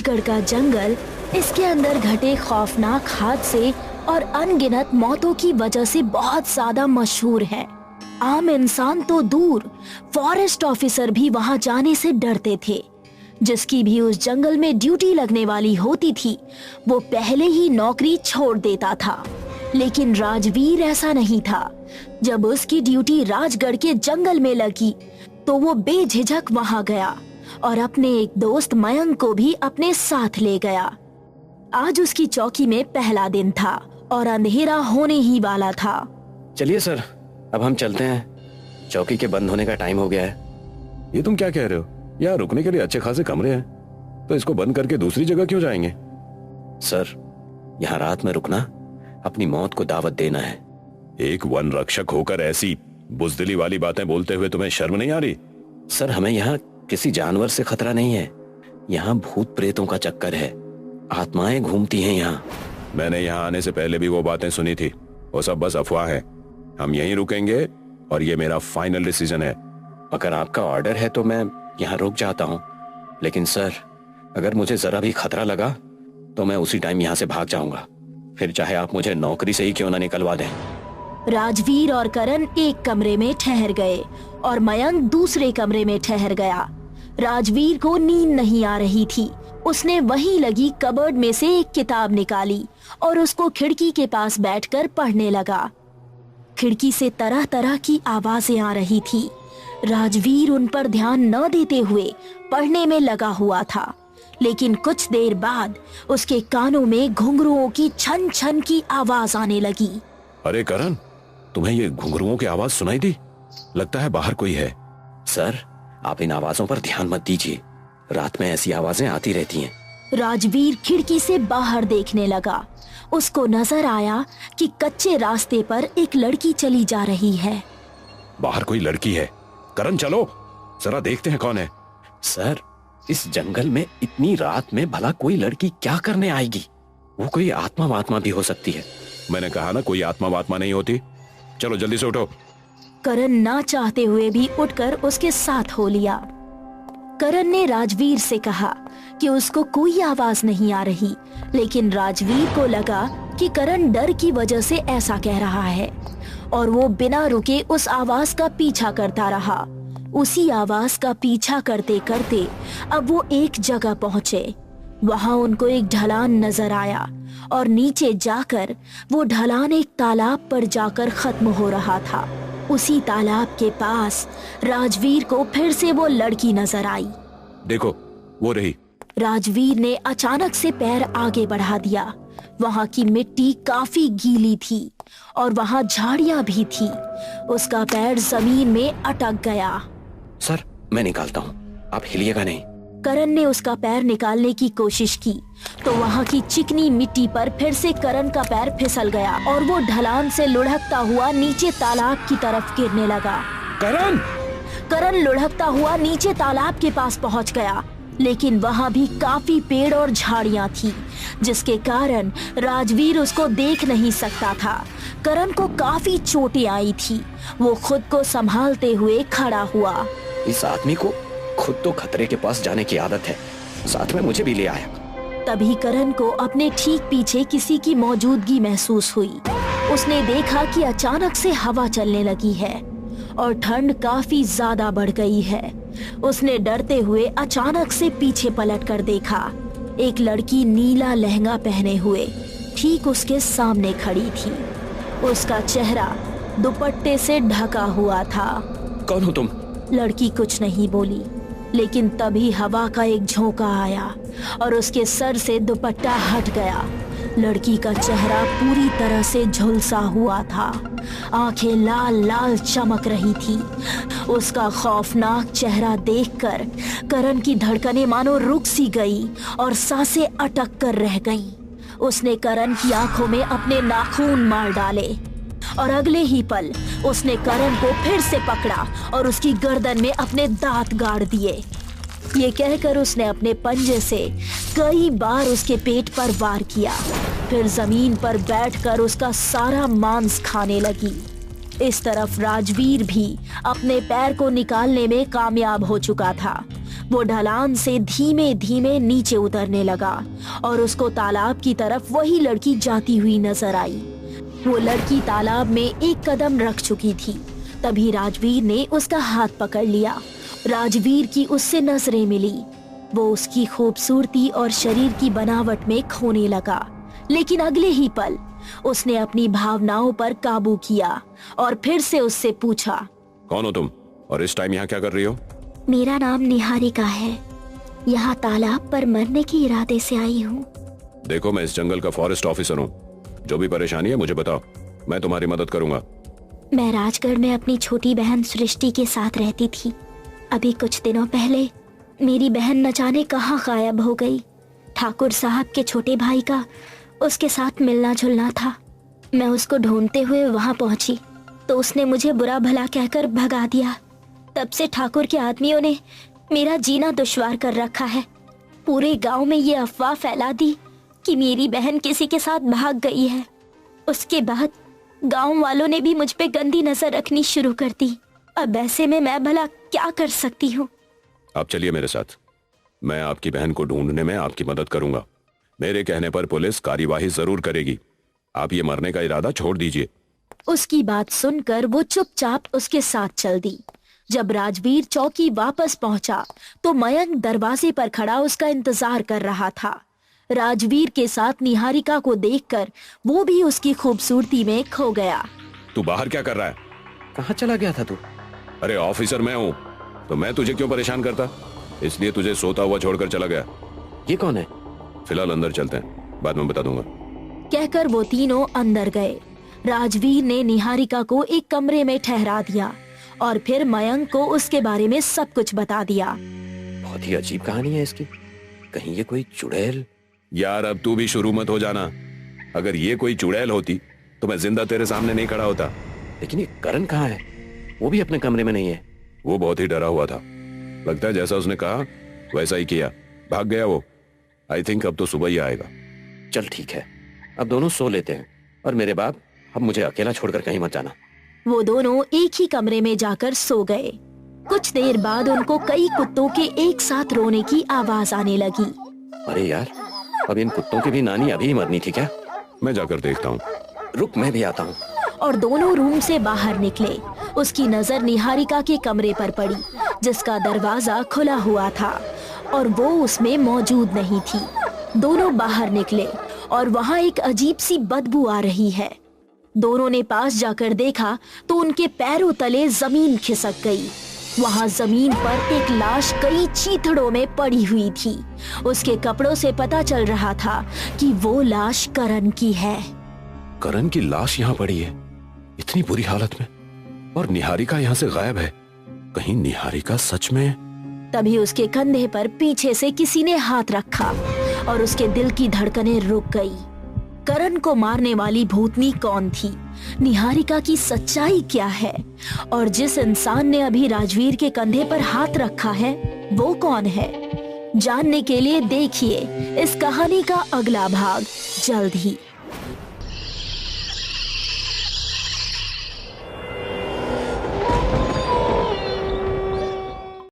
राजगढ़ का जंगल इसके अंदर घटे खौफनाक हादसे और अनगिनत मौतों की वजह से बहुत ज्यादा मशहूर है। आम इंसान तो दूर, फॉरेस्ट ऑफिसर भी वहां जाने से डरते थे। जिसकी भी उस जंगल में ड्यूटी लगने वाली होती थी वो पहले ही नौकरी छोड़ देता था। लेकिन राजवीर ऐसा नहीं था। जब उसकी ड्यूटी राजगढ़ के जंगल में लगी तो वो बेझिझक वहां गया और अपने एक दोस्त मयंक को भी अपने साथ ले गया। आज उसकी चौकी में पहला दिन था और अंधेरा होने ही वाला था। चलिए सर, अब हम चलते हैं। चौकी के बंद होने का टाइम हो गया है। ये तुम क्या कह रहे हो? यहाँ रुकने के लिए अच्छे खासे कमरे हैं, तो इसको बंद करके दूसरी जगह क्यों जाएंगे? सर, यहाँ रात में रुकना अपनी मौत को दावत देना है। एक वन रक्षक होकर ऐसी बुजदिली वाली बातें बोलते हुए तुम्हें शर्म नहीं आ रही? सर, हमें यहाँ किसी जानवर से खतरा नहीं है। यहाँ भूत प्रेतों का चक्कर है, आत्माएं घूमती हैं यहाँ। मैंने यहाँ आने से पहले भी वो बातें सुनी थी, वो सब बस अफवाह है। हम यहीं रुकेंगे और ये मेरा फाइनल डिसीजन है। अगर आपका ऑर्डर है तो मैं यहाँ रुक जाता हूँ, लेकिन सर अगर मुझे जरा भी खतरा लगा तो मैं उसी टाइम यहाँ से भाग जाऊंगा, फिर चाहे आप मुझे नौकरी से ही क्यों ना निकलवा दें। राजवीर और करण एक कमरे में ठहर गए और मयंक दूसरे कमरे में ठहर गया। राजवीर को नींद नहीं आ रही थी। उसने वहीं लगी कबर्ड में से एक किताब निकाली और उसको खिड़की के पास बैठकर पढ़ने लगा। खिड़की से तरह तरह की आवाजें आ रही थी। राजवीर उन पर ध्यान न देते हुए पढ़ने में लगा हुआ था, लेकिन कुछ देर बाद उसके कानों में घुंघरुओं की छन छन की आवाज आने लगी। अरे करण, तुम्हें ये घुंघरुओं की आवाज सुनाई दी? लगता है बाहर कोई है। सर, आप इन आवाजों पर ध्यान मत दीजिए, रात में ऐसी आवाजें आती रहती हैं। राजवीर खिड़की से बाहर देखने लगा। उसको नजर आया कि कच्चे रास्ते पर एक लड़की चली जा रही है। बाहर कोई लड़की है। करण चलो, जरा देखते हैं कौन है। सर, इस जंगल में इतनी रात में भला कोई लड़की क्या करने आएगी? वो कोई आत्मा वात्मा भी हो सकती है। मैंने कहा ना, कोई आत्मा वात्मा नहीं होती। चलो जल्दी से उठो। करण ना चाहते हुए भी उठकर उसके साथ हो लिया। करण ने राजवीर से कहा कि उसको कोई आवाज नहीं आ रही, लेकिन राजवीर को लगा कि करण डर की वजह से ऐसा कह रहा है और वो बिना रुके उस आवाज का पीछा करता रहा। उसी आवाज का पीछा करते करते अब वो एक जगह पहुंचे। वहां उनको एक ढलान नजर आया और नीचे जाकर वो ढलान एक तालाब पर जाकर खत्म हो रहा था। उसी तालाब के पास राजवीर को फिर से वो लड़की नजर आई। देखो, वो रही। राजवीर ने अचानक से पैर आगे बढ़ा दिया। वहां की मिट्टी काफी गीली थी और वहां झाड़ियां भी थी। उसका पैर जमीन में अटक गया। सर, मैं निकालता हूँ, आप हिलिएगा नहीं। करण ने उसका पैर निकालने की कोशिश की तो वहां की चिकनी मिट्टी पर फिर से करण का पैर फिसल गया और वो ढलान से लुढ़कता हुआ नीचे तालाब की तरफ गिरने लगा। करण लुढ़कता हुआ नीचे तालाब के पास पहुंच गया, लेकिन वहां भी काफी पेड़ और झाड़ियां थी, जिसके कारण राजवीर उसको देख नहीं सकता था। करण को काफी चोटें आई थी। वो खुद को संभालते हुए खड़ा हुआ। इस आदमी को खुद तो खतरे के पास जाने की आदत है, साथ में मुझे भी ले आया। तभी करण को अपने ठीक पीछे किसी की मौजूदगी महसूस हुई। उसने देखा कि अचानक से हवा चलने लगी है और ठंड काफी ज्यादा बढ़ गई है। उसने डरते हुए अचानक से पीछे पलट कर देखा। एक लड़की नीला लहंगा पहने हुए ठीक उसके सामने खड़ी थी। उसका चेहरा दुपट्टे से ढका हुआ था। कौन हो तुम? लड़की कुछ नहीं बोली, लेकिन तभी हवा का एक झोंका आया और उसके सर से दुपट्टा हट गया। लड़की का चेहरा पूरी तरह से झुलसा हुआ था। आंखें लाल लाल चमक रही थी। उसका खौफनाक चेहरा देखकर करण की धड़कनें मानो रुक सी गई और सांसें अटक कर रह गईं। उसने करण की आंखों में अपने नाखून मार डाले और अगले ही पल उसने करण को फिर से पकड़ा और उसकी गर्दन में अपने दांत गाड़ दिए। ये कहकर उसने अपने पंजे से कई बार उसके पेट पर वार किया, फिर जमीन पर बैठकर उसका सारा मांस खाने लगी। इस तरफ राजवीर भी अपने पैर को निकालने में कामयाब हो चुका था। वो ढलान से धीमे धीमे नीचे उतरने लगा और उसको तालाब की तरफ वही लड़की जाती हुई नजर आई। वो लड़की तालाब में एक कदम रख चुकी थी। तभी राजवीर ने उसका हाथ पकड़ लिया। राजवीर की उससे नजरें मिली। वो उसकी खूबसूरती और शरीर की बनावट में खोने लगा, लेकिन अगले ही पल उसने अपनी भावनाओं पर काबू किया और फिर से उससे पूछा, कौन हो तुम और इस टाइम यहाँ क्या कर रही हो? मेरा नाम निहारिका है। यहाँ तालाब पर मरने के इरादे से आई हूँ। देखो, मैं इस जंगल का फॉरेस्ट ऑफिसर हूँ। जो भी परेशानी है मुझे बताओ, मैं तुम्हारी मदद करूंगा। मैं राजगढ़ में अपनी छोटी बहन सृष्टि के साथ रहती थी। अभी कुछ दिनों पहले मेरी बहन न जाने कहाँ गायब हो गई। ठाकुर साहब के छोटे भाई का उसके साथ मिलना जुलना था। मैं उसको ढूंढते हुए वहां पहुंची तो उसने मुझे बुरा भला कहकर भगा दिया। तब से ठाकुर के आदमियों ने मेरा जीना दुश्वार कर रखा है। पूरे गांव में ये अफवाह फैला दी कि मेरी बहन किसी के साथ भाग गई है। उसके बाद गांव वालों ने भी मुझ पे गंदी नजर रखनी शुरू कर दी। अब ऐसे में मैं भला क्या कर सकती हूँ? आप चलिए मेरे साथ, मैं आपकी बहन को ढूंढने में आपकी मदद करूंगा। मेरे कहने पर पुलिस कार्यवाही जरूर करेगी। आप ये मरने का इरादा छोड़ दीजिए। उसकी बात सुनकर वो चुपचाप उसके साथ चल दी। जब राजवीर चौकी वापस पहुंचा तो मयंक दरवाजे पर खड़ा उसका इंतजार कर रहा था। राजवीर के साथ निहारिका को देखकर वो भी उसकी खूबसूरती में खो गया। तू बाहर क्या कर रहा है? कहाँ चला गया था तू? अरे ऑफिसर मैं हूँ, तो मैं तुझे क्यों परेशान करता? इसलिए तुझे सोता हुआ छोड़कर चला गया। ये कौन है? फिलहाल अंदर चलते हैं, बाद में बता दूंगा। कहकर वो तीनों अंदर गए। राजवीर ने निहारिका को एक कमरे में ठहरा दिया और फिर मयंक को उसके बारे में सब कुछ बता दिया। बहुत ही अजीब कहानी है इसकी। कहीं ये कोई चुड़ैल? यार अब तू भी शुरू मत हो जाना। अगर ये कोई चुड़ैल होती तो मैं जिंदा तेरे सामने नहीं खड़ा होता। लेकिन ये करण कहाँ है? वो भी अपने कमरे में नहीं है। वो बहुत ही डरा हुआ था। लगता है जैसा उसने कहा वैसा ही किया, भाग गया वो। आई थिंक अब तो सुबह ही आएगा। चल ठीक है, अब दोनों सो लेते हैं। और मेरे बाप, अब मुझे अकेला छोड़कर कहीं मत जाना। वो दोनों एक ही कमरे में जाकर सो गए। कुछ देर बाद उनको कई कुत्तों के एक साथ रोने की आवाज आने लगी। अरे यार, अब इन कुत्तों की भी नानी अभी ही मरनी थी क्या? मैं जाकर देखता हूँ। रुक, मैं भी आता हूँ। और दोनों रूम से बाहर निकले। उसकी नजर निहारिका के कमरे पर पड़ी, जिसका दरवाजा खुला हुआ था और वो उसमें मौजूद नहीं थी। दोनों बाहर निकले और वहाँ एक अजीब सी बदबू आ रही है। दोनों ने पास जाकर देखा तो उनके पैरों तले जमीन खिसक गई। वहाँ जमीन पर एक लाश कई चीथड़ों में पड़ी हुई थी। उसके कपड़ों से पता चल रहा था कि वो लाश करण की है। करण की लाश यहाँ पड़ी है, इतनी बुरी हालत में, और निहारिका यहाँ से गायब है। कहीं निहारिका सच में? तभी उसके कंधे पर पीछे से किसी ने हाथ रखा और उसके दिल की धड़कनें रुक गई। करण को मारने वाली भूतनी कौन थी? निहारिका की सच्चाई क्या है? और जिस इंसान ने अभी राजवीर के कंधे पर हाथ रखा है वो कौन है? जानने के लिए देखिए इस कहानी का अगला भाग जल्द ही।